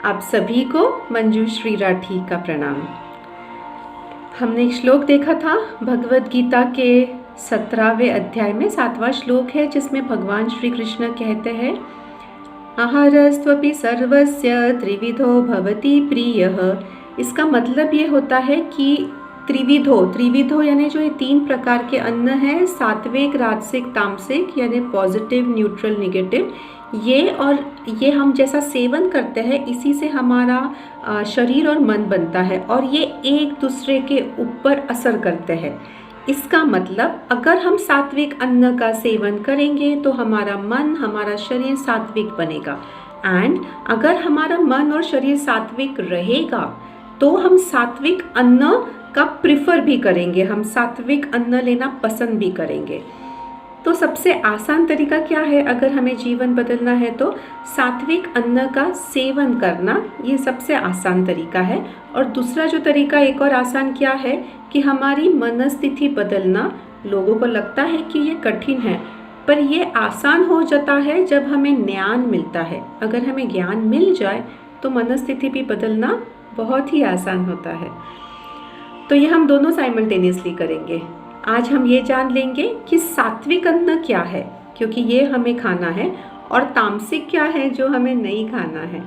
आप सभी को मंजुश्री राठी का प्रणाम। हमने एक श्लोक देखा था भगवद गीता के 17वें अध्याय में 7वां श्लोक है, जिसमें भगवान श्री कृष्ण कहते हैं आहारस्त्वपि सर्वस्य त्रिविधो भवति प्रियः। इसका मतलब ये होता है कि त्रिविधो यानी जो ये 3 प्रकार के अन्न हैं, सात्विक, राजसिक, तामसिक यानी पॉजिटिव, न्यूट्रल, नेगेटिव, ये हम जैसा सेवन करते हैं इसी से हमारा शरीर और मन बनता है और ये एक दूसरे के ऊपर असर करते हैं। इसका मतलब अगर हम सात्विक अन्न का सेवन करेंगे तो हमारा मन, हमारा शरीर सात्विक बनेगा, एंड अगर हमारा मन और शरीर सात्विक रहेगा तो हम सात्विक अन्न का प्रिफर भी करेंगे, हम सात्विक अन्न लेना पसंद भी करेंगे। तो सबसे आसान तरीका क्या है अगर हमें जीवन बदलना है? तो सात्विक अन्न का सेवन करना, ये सबसे आसान तरीका है। और दूसरा जो तरीका एक और आसान क्या है कि हमारी मनस्थिति बदलना। लोगों को लगता है कि ये कठिन है, पर ये आसान हो जाता है जब हमें ज्ञान मिलता है। अगर हमें ज्ञान मिल जाए तो मनस्थिति भी बदलना बहुत ही आसान होता है। तो ये हम दोनों साइमल्टेनियसली करेंगे। आज हम ये जान लेंगे कि सात्विक अन्न क्या है, क्योंकि ये हमें खाना है, और तामसिक क्या है जो हमें नहीं खाना है।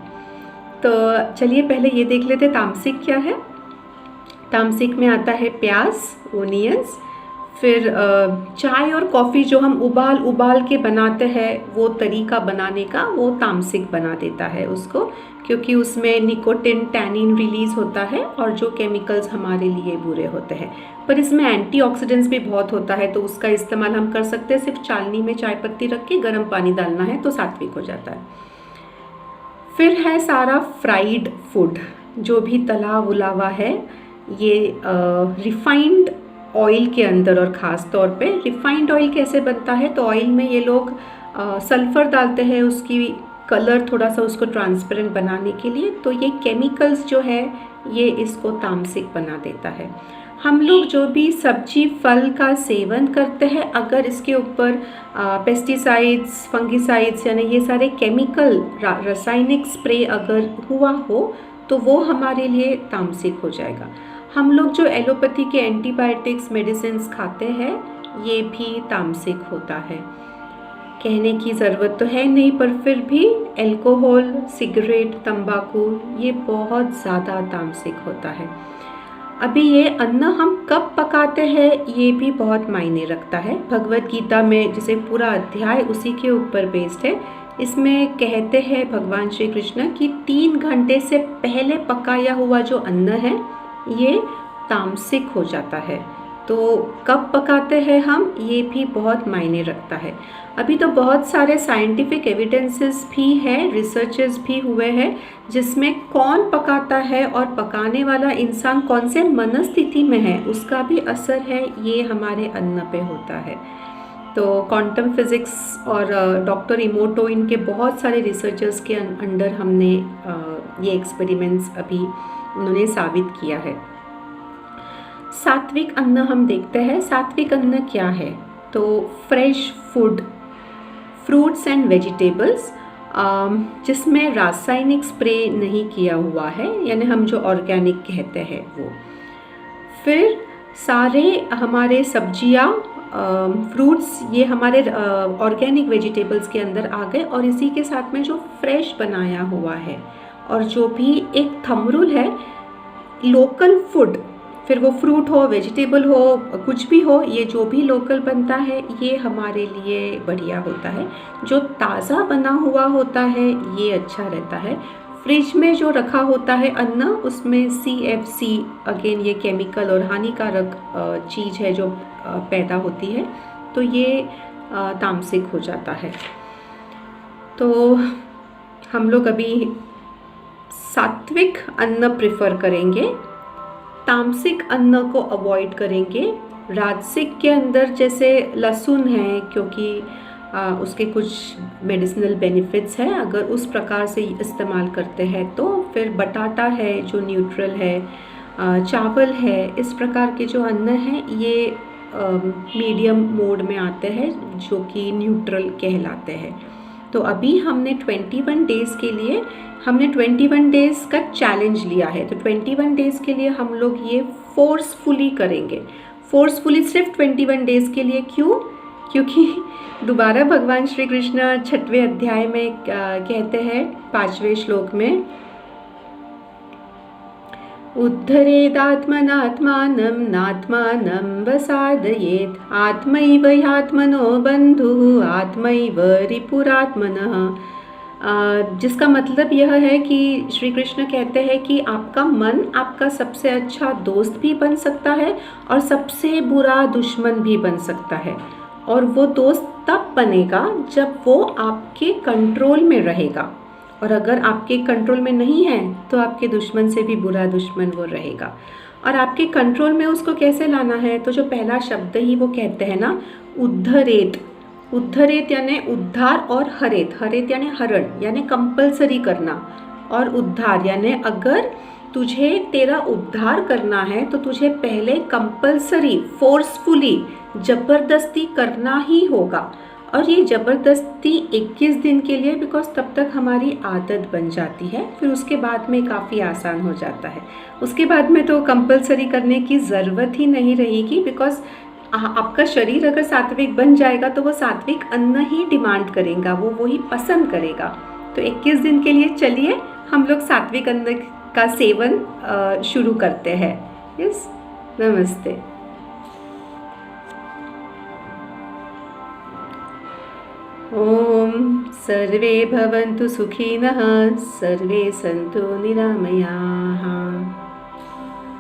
तो चलिए पहले ये देख लेते तामसिक क्या है। तामसिक में आता है प्याज, ओनियंस, फिर चाय और कॉफ़ी जो हम उबाल के बनाते हैं, वो तरीका बनाने का वो तामसिक बना देता है उसको, क्योंकि उसमें निकोटिन, टैनिन रिलीज़ होता है और जो केमिकल्स हमारे लिए बुरे होते हैं। पर इसमें एंटीऑक्सीडेंट्स भी बहुत होता है, तो उसका इस्तेमाल हम कर सकते हैं। सिर्फ चालनी में चाय पत्ती रख के गर्म पानी डालना है तो सात्विक हो जाता है। फिर है सारा फ्राइड फूड, जो भी तला उलावा है, ये रिफाइंड ऑयल के अंदर, और ख़ास तौर पे रिफाइंड ऑयल कैसे बनता है? तो ऑयल में ये लोग सल्फ़र डालते हैं, उसकी कलर थोड़ा सा उसको ट्रांसपेरेंट बनाने के लिए। तो ये केमिकल्स जो है ये इसको तामसिक बना देता है। हम लोग जो भी सब्जी फल का सेवन करते हैं, अगर इसके ऊपर पेस्टिसाइड्स, फंगिसाइड्स यानी ये सारे केमिकल रासायनिक स्प्रे अगर हुआ हो तो वो हमारे लिए तामसिक हो जाएगा। हम लोग जो एलोपैथी के एंटीबायोटिक्स मेडिसिन्स खाते हैं ये भी तामसिक होता है। कहने की ज़रूरत तो है नहीं, पर फिर भी अल्कोहल, सिगरेट, तंबाकू ये बहुत ज़्यादा तामसिक होता है। अभी ये अन्न हम कब पकाते हैं ये भी बहुत मायने रखता है। भगवद गीता में जैसे पूरा अध्याय उसी के ऊपर बेस्ड है, इसमें कहते हैं भगवान श्री कृष्ण कि 3 घंटे से पहले पकाया हुआ जो अन्न है ये तामसिक हो जाता है। तो कब पकाते हैं हम, ये भी बहुत मायने रखता है। अभी तो बहुत सारे साइंटिफिक एविडेंसेस भी हैं, रिसर्चेस भी हुए हैं, जिसमें कौन पकाता है और पकाने वाला इंसान कौन से मनस्थिति में है उसका भी असर है, ये हमारे अन्न पे होता है। तो क्वांटम फिज़िक्स और डॉक्टर इमोटो, इनके बहुत सारे रिसर्चर्स के अंडर हमने ये एक्सपेरिमेंट्स अभी उन्होंने साबित किया है। सात्विक अन्न हम देखते हैं। सात्विक अन्न क्या है? तो fresh food, fruits and vegetables, जिसमें रासायनिक स्प्रे नहीं किया हुआ है, यानी हम जो ऑर्गेनिक कहते हैं वो। फिर सारे हमारे सब्जियां, फ्रूट्स, ये हमारे ऑर्गेनिक वेजिटेबल्स के अंदर आ गए, और इसी के साथ में जो फ्रेश बनाया हुआ है, और जो भी एक थंब रूल है लोकल फूड, फिर वो फ्रूट हो, वेजिटेबल हो, कुछ भी हो, ये जो भी लोकल बनता है ये हमारे लिए बढ़िया होता है। जो ताज़ा बना हुआ होता है ये अच्छा रहता है। फ्रिज में जो रखा होता है अन्न, उसमें CFC, अगेन ये केमिकल और हानिकारक चीज़ है जो पैदा होती है, तो ये तामसिक हो जाता है। तो हम लोग अभी सात्विक अन्न प्रेफर करेंगे, तामसिक अन्न को अवॉइड करेंगे। राजसिक के अंदर जैसे लहसुन है, क्योंकि उसके कुछ मेडिसिनल बेनिफिट्स हैं, अगर उस प्रकार से इस्तेमाल करते हैं तो। फिर बटाटा है जो न्यूट्रल है, चावल है, इस प्रकार के जो अन्न हैं ये मीडियम मोड में आते हैं जो कि न्यूट्रल कहलाते हैं। तो अभी हमने 21 डेज़ के लिए हमने 21 डेज़ का चैलेंज लिया है, तो 21 डेज़ के लिए हम लोग ये फोर्सफुली करेंगे। फोर्सफुली सिर्फ 21 डेज़ के लिए। क्यों? क्योंकि दोबारा भगवान श्री कृष्ण 6वें अध्याय में कहते हैं 5वें श्लोक में, उद्धरेदात्मनात्मानं नात्मानं वसादयेत् आत्मैव ह्यात्मनो बन्धुः आत्मैव रिपुरात्मनः। जिसका मतलब यह है कि श्री कृष्ण कहते हैं कि आपका मन आपका सबसे अच्छा दोस्त भी बन सकता है और सबसे बुरा दुश्मन भी बन सकता है। और वो दोस्त तब बनेगा जब वो आपके कंट्रोल में रहेगा, और अगर आपके कंट्रोल में नहीं है तो आपके दुश्मन से भी बुरा दुश्मन वो रहेगा। और आपके कंट्रोल में उसको कैसे लाना है? तो जो पहला शब्द ही वो कहते हैं ना, उद्धरेत। उद्धरेत यानी उद्धार, और हरेत, हरेत यानी हरण, यानी कंपलसरी करना, और उद्धार यानी अगर तुझे तेरा उद्धार करना है तो तुझे पहले कंपलसरी, फोर्सफुली, ज़बरदस्ती करना ही होगा। और ये ज़बरदस्ती 21 दिन के लिए, बिकॉज तब तक हमारी आदत बन जाती है, फिर उसके बाद में काफ़ी आसान हो जाता है। उसके बाद में तो कंपलसरी करने की ज़रूरत ही नहीं रहेगी, बिकॉज आपका शरीर अगर सात्विक बन जाएगा तो वो सात्विक अन्न ही डिमांड करेगा, वो वही पसंद करेगा। तो 21 दिन के लिए चलिए हम लोग सात्विक अन्न का सेवन शुरू करते हैं। यस, नमस्ते। ओम सर्वे भवन्तु सुखिनः, सर्वे सन्तु निरामयाः।